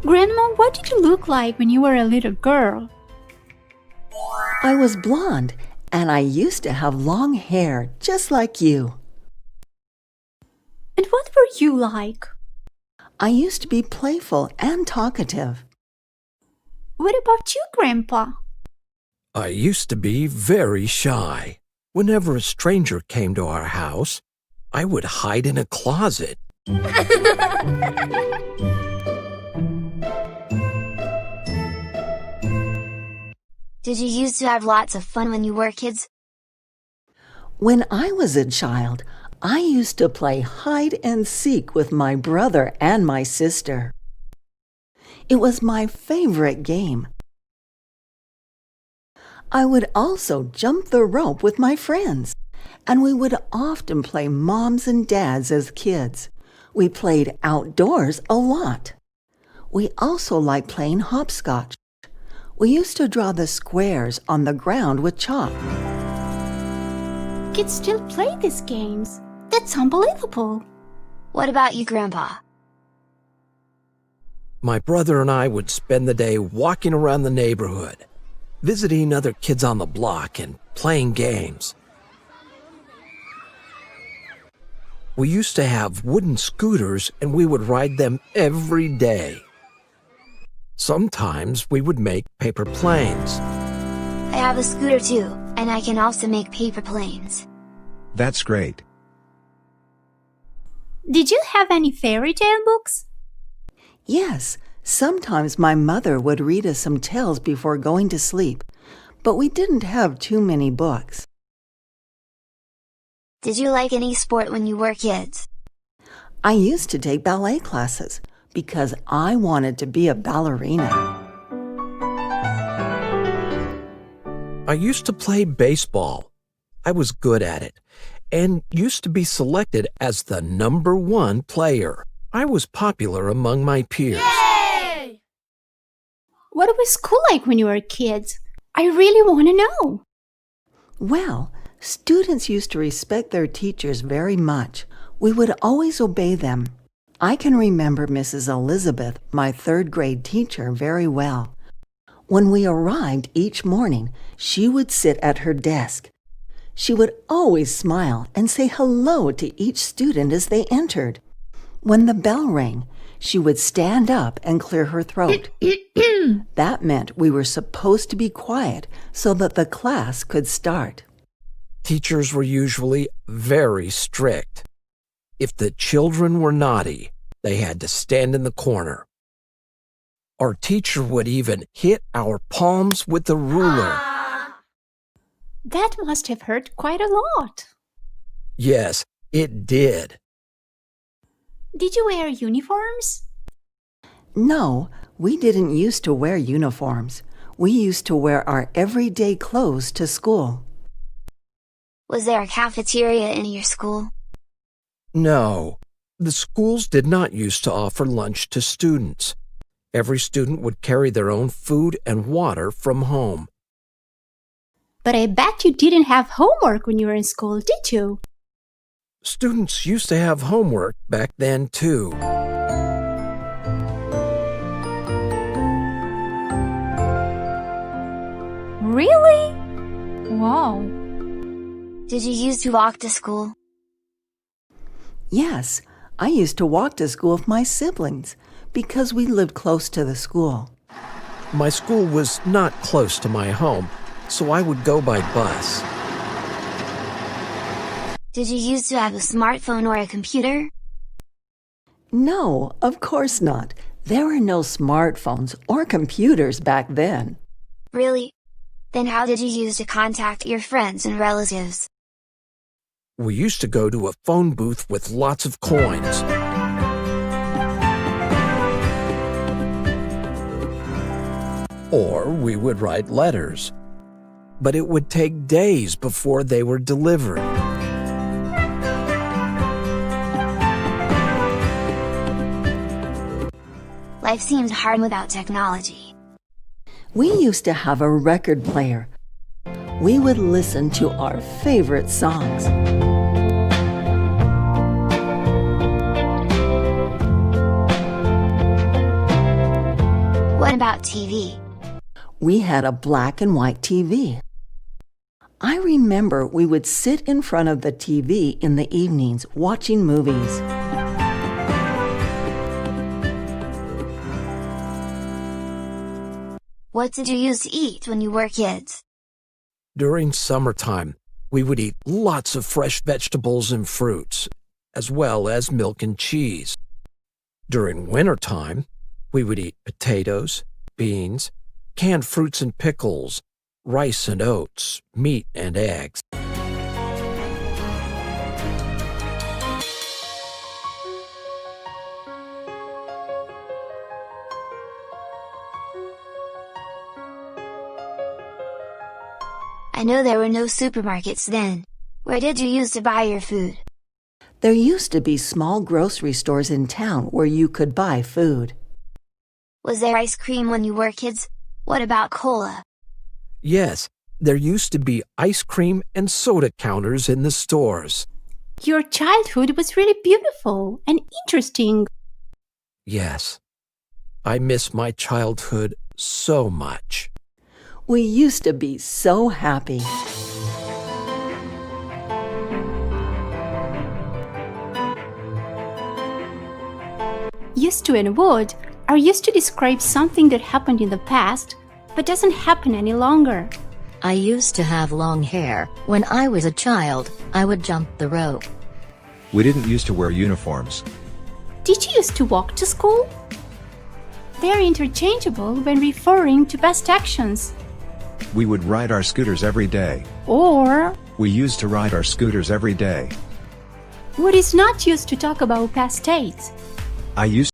Grandma, what did you look like when you were a little girl? I was blonde, and I used to have long hair, just like you. And what were you like? I used to be playful and talkative. What about you, Grandpa? I used to be very shy. Whenever a stranger came to our house, I would hide in a closet. Did you used to have lots of fun when you were kids? When I was a child, I used to play hide and seek with my brother and my sister. It was my favorite game. I would also jump the rope with my friends, and we would often play moms and dads as kids. We played outdoors a lot. We also liked playing hopscotch. We used to draw the squares on the ground with chalk. Kids still play these games. That's unbelievable. What about you, Grandpa? My brother and I would spend the day walking around the neighborhood, visiting other kids on the block and playing games. We used to have wooden scooters and we would ride them every day. Sometimes we would make paper planes. I have a scooter too, and I can also make paper planes. That's great. Did you have any fairy tale books? Yes, sometimes my mother would read us some tales before going to sleep, but we didn't have too many books. Did you like any sport when you were kids? I used to take ballet classes because I wanted to be a ballerina. I used to play baseball. I was good at it and used to be selected as the #1 player. I was popular among my peers. Yay! What was school like when you were kids? I really want to know. Well, students used to respect their teachers very much. We would always obey them. I can remember Mrs. Elizabeth, my 3rd grade teacher, very well. When we arrived each morning, she would sit at her desk. She would always smile and say hello to each student as they entered. When the bell rang, she would stand up and clear her throat. That meant we were supposed to be quiet so that the class could start. Teachers were usually very strict. If the children were naughty, they had to stand in the corner. Our teacher would even hit our palms with a ruler. That must have hurt quite a lot. Yes, it did. Did you wear uniforms? No, we didn't used to wear uniforms. We used to wear our everyday clothes to school. Was there a cafeteria in your school? No, the schools did not used to offer lunch to students. Every student would carry their own food and water from home. But I bet you didn't have homework when you were in school, did you? Students used to have homework back then, too. Really? Wow. Did you used to walk to school? Yes, I used to walk to school with my siblings because we lived close to the school. My school was not close to my home, so I would go by bus. Did you used to have a smartphone or a computer? No, of course not. There were no smartphones or computers back then. Really? Then how did you use to contact your friends and relatives? We used to go to a phone booth with lots of coins. Or we would write letters. But it would take days before they were delivered. Life seems hard without technology. We used to have a record player. We would listen to our favorite songs. about TV? We had a black and white TV. I remember we would sit in front of the TV in the evenings watching movies. What did you used to eat when you were kids? During summertime, we would eat lots of fresh vegetables and fruits, as well as milk and cheese. During wintertime, we would eat potatoes, beans, canned fruits and pickles, rice and oats, meat and eggs. I know there were no supermarkets then. Where did you use to buy your food? There used to be small grocery stores in town where you could buy food. Was there ice cream when you were kids? What about cola? Yes, there used to be ice cream and soda counters in the stores. Your childhood was really beautiful and interesting. Yes, I miss my childhood so much. We used to be so happy. Used to and would are used to describe something that happened in the past but doesn't happen any longer. I used to have long hair. When I was a child, I would jump the rope. We didn't used to wear uniforms. Did you used to walk to school? They're interchangeable when referring to past actions. We would ride our scooters every day. Or We used to ride our scooters every day. what is not used to talk about past states. I used